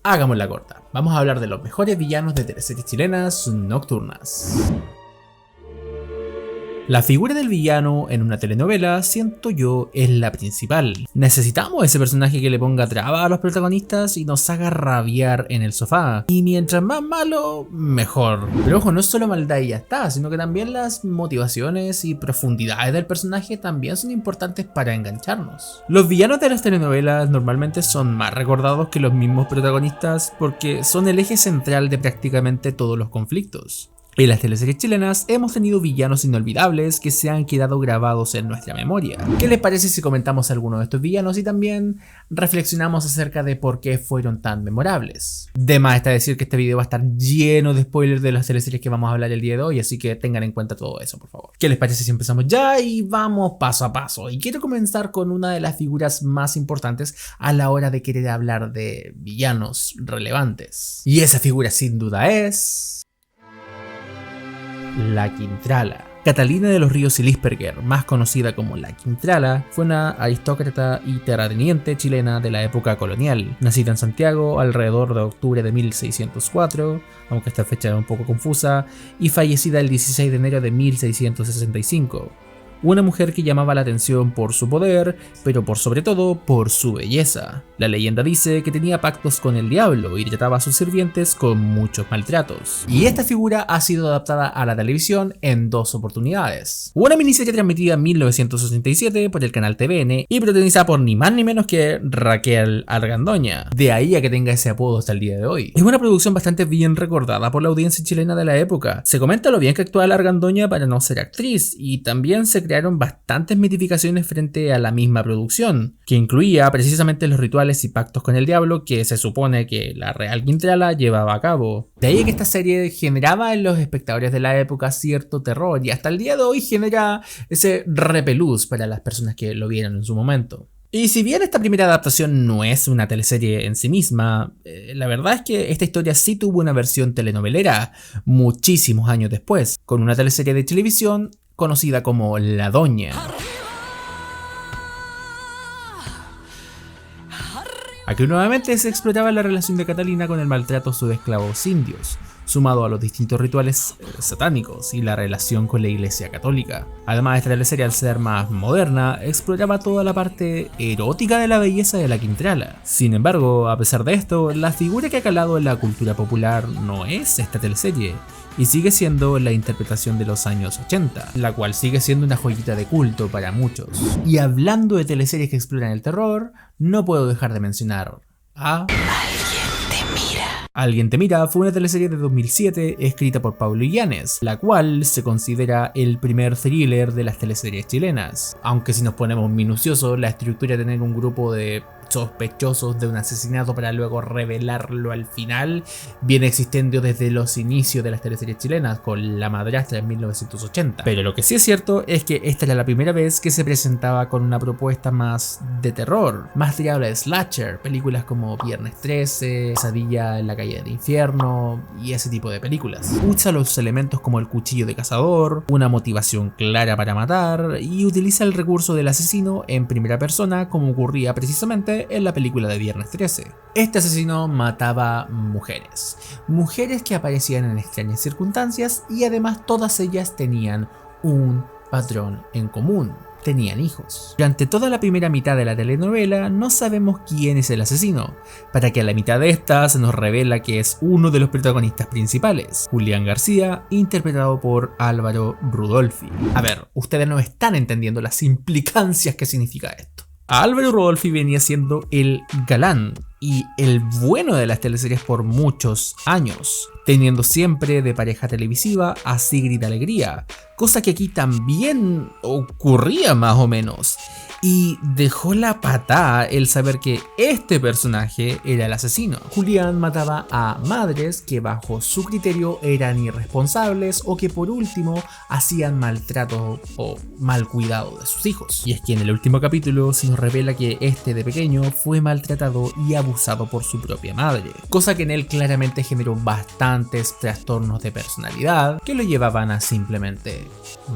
hagamos la corta. Vamos a hablar de los mejores villanos de teleseries chilenas nocturnas. La figura del villano en una telenovela, siento yo, es la principal. Necesitamos ese personaje que le ponga traba a los protagonistas y nos haga rabiar en el sofá. Y mientras más malo, mejor. Pero ojo, no es solo maldad y ya está, sino que también las motivaciones y profundidades del personaje también son importantes para engancharnos. Los villanos de las telenovelas normalmente son más recordados que los mismos protagonistas porque son el eje central de prácticamente todos los conflictos. En las teleseries chilenas hemos tenido villanos inolvidables que se han quedado grabados en nuestra memoria. ¿Qué les parece si comentamos algunos de estos villanos y también reflexionamos acerca de por qué fueron tan memorables? De más está decir que este video va a estar lleno de spoilers de las teleseries que vamos a hablar el día de hoy, así que tengan en cuenta todo eso, por favor. ¿Qué les parece si empezamos ya y vamos paso a paso? Y quiero comenzar con una de las figuras más importantes a la hora de querer hablar de villanos relevantes. Y esa figura sin duda es... la Quintrala. Catalina de los Ríos y Lisperger, más conocida como la Quintrala, fue una aristócrata y terrateniente chilena de la época colonial, nacida en Santiago alrededor de octubre de 1604, aunque esta fecha es un poco confusa, y fallecida el 16 de enero de 1665. Una mujer que llamaba la atención por su poder, pero por sobre todo por su belleza. La leyenda dice que tenía pactos con el diablo y trataba a sus sirvientes con muchos maltratos. Y esta figura ha sido adaptada a la televisión en dos oportunidades. Una miniserie transmitida en 1967 por el canal TVN y protagonizada por ni más ni menos que Raquel Argandoña. De ahí a que tenga ese apodo hasta el día de hoy. Es una producción bastante bien recordada por la audiencia chilena de la época. Se comenta lo bien que actúa la Argandoña para no ser actriz y también se crearon bastantes mitificaciones frente a la misma producción, que incluía precisamente los rituales y pactos con el diablo que se supone que la Real Quintrala llevaba a cabo. De ahí que esta serie generaba en los espectadores de la época cierto terror y hasta el día de hoy genera ese repelús para las personas que lo vieron en su momento. Y si bien esta primera adaptación no es una teleserie en sí misma, la verdad es que esta historia sí tuvo una versión telenovelera muchísimos años después, con una teleserie de televisión conocida como La Doña. Aquí nuevamente se exploraba la relación de Catalina con el maltrato a sus esclavos indios, sumado a los distintos rituales satánicos y la relación con la Iglesia Católica. Además, esta teleserie, al ser más moderna, exploraba toda la parte erótica de la belleza de la Quintrala. Sin embargo, a pesar de esto, la figura que ha calado en la cultura popular no es esta teleserie, y sigue siendo la interpretación de los años 80, la cual sigue siendo una joyita de culto para muchos. Y hablando de teleseries que exploran el terror, no puedo dejar de mencionar a... Alguien te mira fue una teleserie de 2007 escrita por Paulo Illanes, la cual se considera el primer thriller de las teleseries chilenas. Aunque si nos ponemos minuciosos, la estructura de tener un grupo de sospechosos de un asesinato para luego revelarlo al final viene existiendo desde los inicios de las teleseries chilenas, con La Madrastra en 1980. Pero lo que sí es cierto es que esta era la primera vez que se presentaba con una propuesta más de terror, más tirable de slasher, películas como Viernes 13, Pesadilla en la calle del infierno y ese tipo de películas. Usa los elementos como el cuchillo de cazador, una motivación clara para matar y utiliza el recurso del asesino en primera persona como ocurría precisamente en la película de Viernes 13. Este asesino mataba mujeres que aparecían en extrañas circunstancias y además todas ellas tenían un patrón en común. Tenían hijos. Durante toda la primera mitad de la telenovela no sabemos quién es el asesino, para que a la mitad de esta se nos revela que es uno de los protagonistas principales, Julián García, interpretado por Álvaro Rudolphy. A ver, ustedes no están entendiendo las implicancias que significa esto. Álvaro Rudolphy venía siendo el galán y el bueno de las teleseries por muchos años, teniendo siempre de pareja televisiva a Sigrid Alegría, cosa que aquí también ocurría más o menos. Y dejó la patada el saber que este personaje era el asesino. Julián mataba a madres que bajo su criterio eran irresponsables o que por último hacían maltrato o mal cuidado de sus hijos. Y es que en el último capítulo se nos revela que este de pequeño fue maltratado y abusado por su propia madre, cosa que en él claramente generó bastantes trastornos de personalidad que lo llevaban a simplemente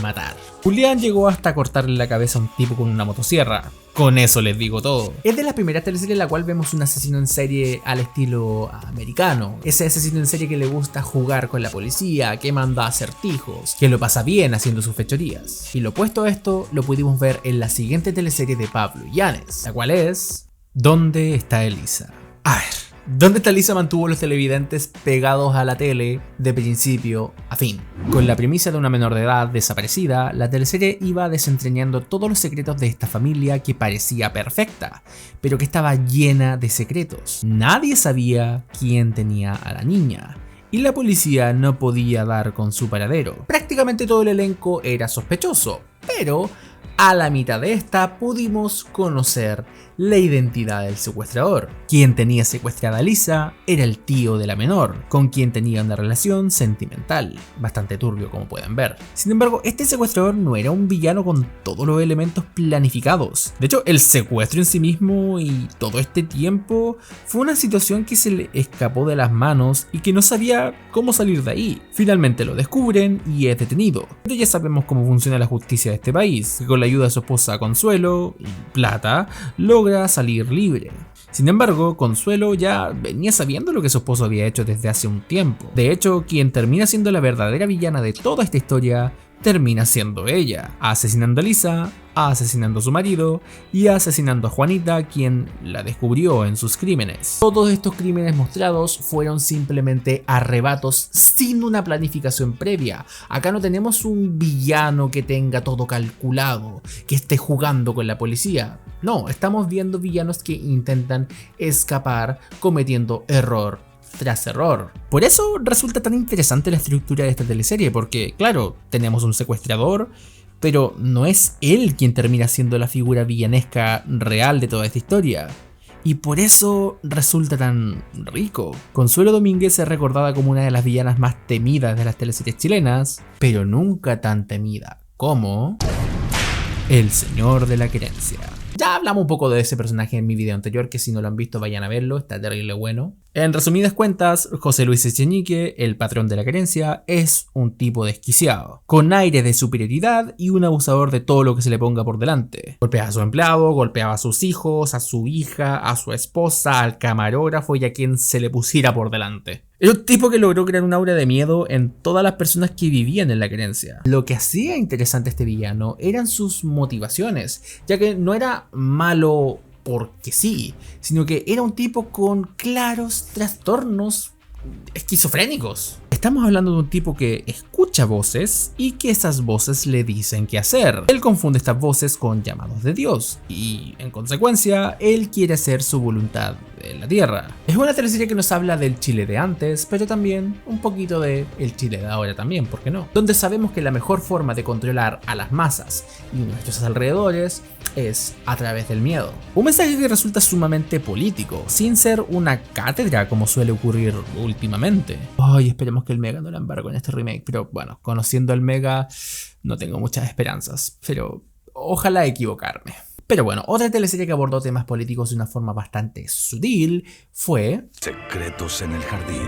matar. Julián llegó hasta cortarle la cabeza a un tipo con una motosierra. Con eso les digo todo. Es de las primeras teleseries en la cual vemos un asesino en serie al estilo americano. Ese asesino en serie que le gusta jugar con la policía, que manda acertijos, que lo pasa bien haciendo sus fechorías. Y lo opuesto a esto lo pudimos ver en la siguiente teleserie de Pablo Illanes, la cual es ¿Dónde está Elisa? A ver, ¿Dónde está Elisa? Mantuvo a los televidentes pegados a la tele de principio a fin. Con la premisa de una menor de edad desaparecida, la teleserie iba desentrañando todos los secretos de esta familia que parecía perfecta, pero que estaba llena de secretos. Nadie sabía quién tenía a la niña, y la policía no podía dar con su paradero. Prácticamente todo el elenco era sospechoso, pero a la mitad de esta pudimos conocer la identidad del secuestrador. Quien tenía secuestrada a Lisa era el tío de la menor, con quien tenía una relación sentimental, bastante turbio como pueden ver. Sin embargo, este secuestrador no era un villano con todos los elementos planificados. De hecho, el secuestro en sí mismo y todo este tiempo fue una situación que se le escapó de las manos y que no sabía cómo salir de ahí. Finalmente lo descubren y es detenido. Pero ya sabemos cómo funciona la justicia de este país, que con la ayuda de su esposa Consuelo y plata, logra salir libre. Sin embargo, Consuelo ya venía sabiendo lo que su esposo había hecho desde hace un tiempo. De hecho, quien termina siendo la verdadera villana de toda esta historia termina siendo ella, asesinando a Lisa, asesinando a su marido y asesinando a Juanita, quien la descubrió en sus crímenes. Todos estos crímenes mostrados fueron simplemente arrebatos sin una planificación previa. Acá no tenemos un villano que tenga todo calculado, que esté jugando con la policía. No, estamos viendo villanos que intentan escapar cometiendo error tras error. Por eso resulta tan interesante la estructura de esta teleserie, porque claro, tenemos un secuestrador, pero no es él quien termina siendo la figura villanesca real de toda esta historia. Y por eso resulta tan rico. Consuelo Domínguez es recordada como una de las villanas más temidas de las teleseries chilenas, pero nunca tan temida como el Señor de la Querencia. Ya hablamos un poco de ese personaje en mi video anterior, que si no lo han visto vayan a verlo, está terrible bueno. En resumidas cuentas, José Luis Echenique, el patrón de la Querencia, es un tipo desquiciado, con aire de superioridad y un abusador de todo lo que se le ponga por delante. Golpea a su empleado, golpeaba a sus hijos, a su hija, a su esposa, al camarógrafo y a quien se le pusiera por delante. Era un tipo que logró crear un aura de miedo en todas las personas que vivían en la Querencia. Lo que hacía interesante a este villano eran sus motivaciones, ya que no era malo porque sí, sino que era un tipo con claros trastornos esquizofrénicos. Estamos hablando de un tipo que escucha voces y que esas voces le dicen qué hacer. Él confunde estas voces con llamados de Dios y, en consecuencia, él quiere hacer su voluntad en la tierra. Es una teleserie que nos habla del Chile de antes, pero también un poquito de el Chile de ahora también, ¿por qué no? Donde sabemos que la mejor forma de controlar a las masas y nuestros alrededores es a través del miedo. Un mensaje que resulta sumamente político, sin ser una cátedra como suele ocurrir últimamente. Ay, esperemos que el Mega no la embargo en este remake, pero bueno, conociendo al Mega no tengo muchas esperanzas, pero ojalá equivocarme. Pero bueno, otra teleserie que abordó temas políticos de una forma bastante sutil fue Secretos en el Jardín,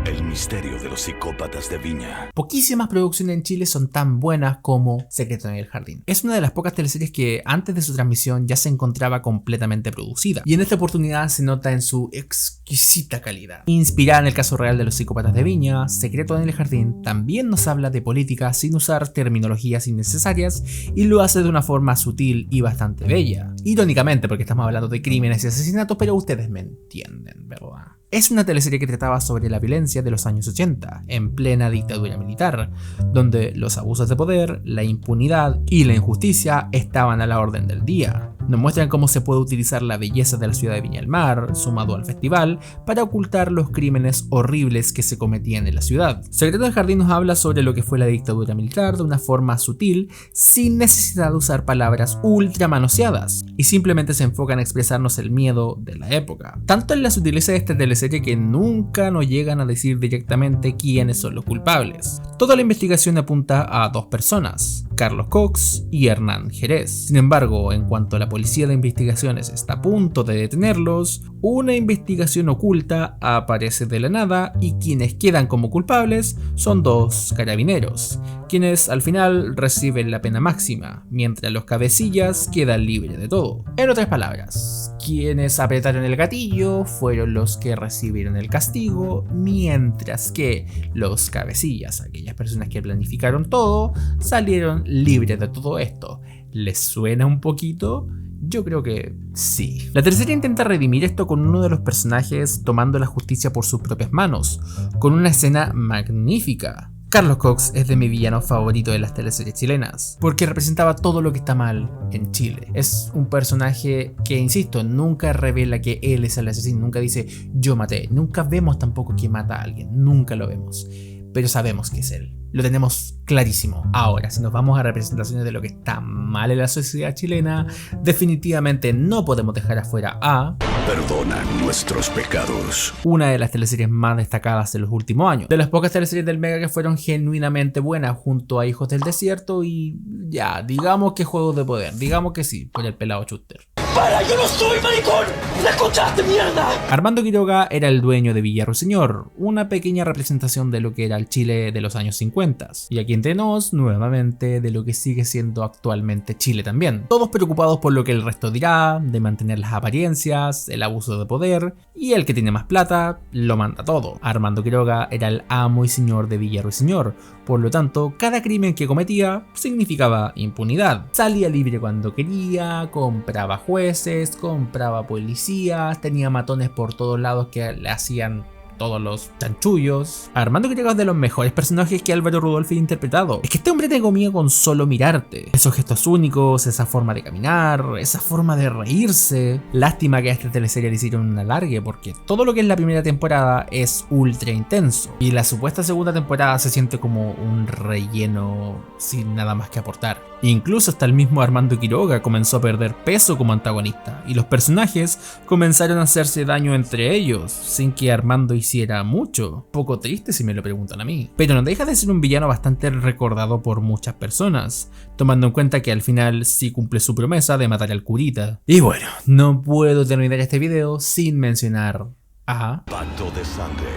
el misterio de los psicópatas de Viña. Poquísimas producciones en Chile son tan buenas como Secretos en el Jardín. Es una de las pocas teleseries que antes de su transmisión ya se encontraba completamente producida, y en esta oportunidad se nota en su exquisita calidad. Inspirada en el caso real de los psicópatas de Viña, Secretos en el Jardín también nos habla de política sin usar terminologías innecesarias y lo hace de una forma sutil y bastante bella. Irónicamente, porque estamos hablando de crímenes y asesinatos, pero ustedes me entienden, ¿verdad? Es una teleserie que trataba sobre la violencia de los años 80, en plena dictadura militar, donde los abusos de poder, la impunidad y la injusticia estaban a la orden del día. Nos muestran cómo se puede utilizar la belleza de la ciudad de Viña del Mar, sumado al festival, para ocultar los crímenes horribles que se cometían en la ciudad. Secretos del Jardín nos habla sobre lo que fue la dictadura militar de una forma sutil, sin necesidad de usar palabras ultra manoseadas, y simplemente se enfoca en expresarnos el miedo de la época. Tanto en la sutileza de esta teleserie que nunca nos llegan a decir directamente quiénes son los culpables. Toda la investigación apunta a dos personas, Carlos Cox y Hernán Jerez. Sin embargo, en cuanto a la policía de investigaciones está a punto de detenerlos, una investigación oculta aparece de la nada y quienes quedan como culpables son 2 carabineros, quienes al final reciben la pena máxima, mientras los cabecillas quedan libres de todo. En otras palabras, quienes apretaron el gatillo fueron los que recibieron el castigo, mientras que los cabecillas, aquellas personas que planificaron todo, salieron libres de todo esto. ¿Les suena un poquito? Yo creo que sí. La tercera intenta redimir esto con uno de los personajes tomando la justicia por sus propias manos, con una escena magnífica. Carlos Cox es de mi villano favorito de las teleseries chilenas, porque representaba todo lo que está mal en Chile. Es un personaje que, insisto, nunca revela que él es el asesino, nunca dice yo maté, nunca vemos tampoco que mata a alguien, nunca lo vemos, pero sabemos que es él. Lo tenemos clarísimo. Ahora, si nos vamos a representaciones de lo que está mal en la sociedad chilena, definitivamente no podemos dejar afuera a... Perdona nuestros pecados. Una de las teleseries más destacadas de los últimos años. De las pocas teleseries del Mega que fueron genuinamente buenas, junto a Hijos del Desierto y ya, digamos que Juegos de Poder. Digamos que sí, por el pelado Schuster. ¡Para! ¡Yo no soy maricón! ¡Me escuchaste, mierda! Armando Quiroga era el dueño de Villa Ruiseñor, una pequeña representación de lo que era el Chile de los años 50. Y aquí entre nos, nuevamente, de lo que sigue siendo actualmente Chile también. Todos preocupados por lo que el resto dirá, de mantener las apariencias, el abuso de poder, y el que tiene más plata, lo manda todo. Armando Quiroga era el amo y señor de Villa Ruiseñor, por lo tanto, cada crimen que cometía significaba impunidad. Salía libre cuando quería, compraba jueces, compraba policías, tenía matones por todos lados que le hacían todos los chanchullos. Armando Quiroga es de los mejores personajes que Álvaro Rudolphy ha interpretado. Es que este hombre te comía con solo mirarte. Esos gestos únicos, esa forma de caminar, esa forma de reírse. Lástima que a esta teleserie le hicieron un alargue porque todo lo que es la primera temporada es ultra intenso. Y la supuesta segunda temporada se siente como un relleno sin nada más que aportar. Incluso hasta el mismo Armando Quiroga comenzó a perder peso como antagonista. Y los personajes comenzaron a hacerse daño entre ellos, sin que Armando hiciera mucho. Poco triste si me lo preguntan a mí. Pero no deja de ser un villano bastante recordado por muchas personas, tomando en cuenta que al final sí cumple su promesa de matar al curita. Y bueno, no puedo terminar este video sin mencionar a... Pacto de sangre.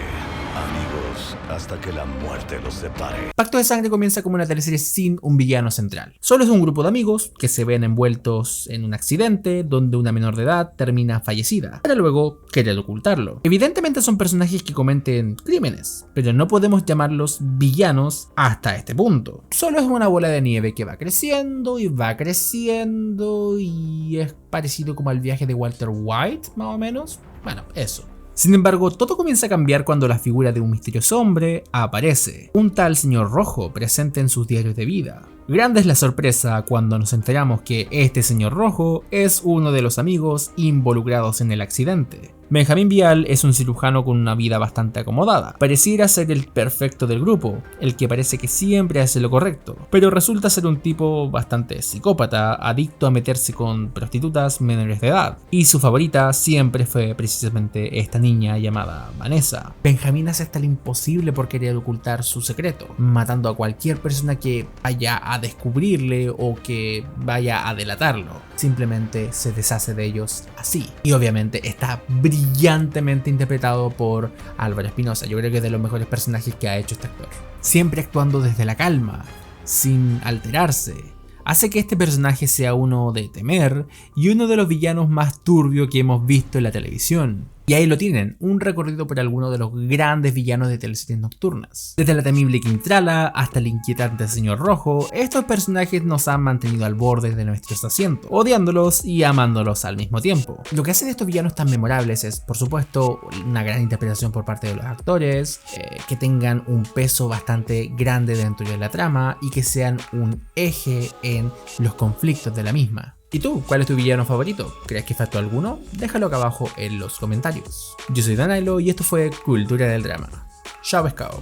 Amigos, hasta que la muerte los separe. Pacto de Sangre comienza como una teleserie sin un villano central. Solo es un grupo de amigos que se ven envueltos en un accidente donde una menor de edad termina fallecida, para luego querer ocultarlo. Evidentemente son personajes que cometen crímenes, pero no podemos llamarlos villanos hasta este punto. Solo es una bola de nieve que va creciendo y va creciendo y es parecido como al viaje de Walter White, más o menos. Bueno, eso. Sin embargo, todo comienza a cambiar cuando la figura de un misterioso hombre aparece, un tal señor Rojo presente en sus diarios de vida. Grande es la sorpresa cuando nos enteramos que este señor Rojo es uno de los amigos involucrados en el accidente. Benjamín Vial es un cirujano con una vida bastante acomodada. Pareciera ser el perfecto del grupo, el que parece que siempre hace lo correcto, pero resulta ser un tipo bastante psicópata, adicto a meterse con prostitutas menores de edad, y su favorita siempre fue precisamente esta niña llamada Vanessa. Benjamín hace hasta lo imposible por querer ocultar su secreto, matando a cualquier persona que vaya a descubrirle o que vaya a delatarlo. Simplemente se deshace de ellos así. Y obviamente está brillantemente interpretado por Álvaro Espinosa. Yo creo que es de los mejores personajes que ha hecho este actor. Siempre actuando desde la calma, sin alterarse. Hace que este personaje sea uno de temer y uno de los villanos más turbios que hemos visto en la televisión. Y ahí lo tienen, un recorrido por algunos de los grandes villanos de teleseries nocturnas. Desde la temible Quintrala hasta el inquietante Señor Rojo, estos personajes nos han mantenido al borde de nuestros asientos, odiándolos y amándolos al mismo tiempo. Lo que hace de estos villanos tan memorables es, por supuesto, una gran interpretación por parte de los actores, que tengan un peso bastante grande dentro de la trama y que sean un eje en los conflictos de la misma. ¿Y tú? ¿Cuál es tu villano favorito? ¿Crees que faltó alguno? Déjalo acá abajo en los comentarios. Yo soy Danilo y esto fue Cultura del Drama. Chao pescado.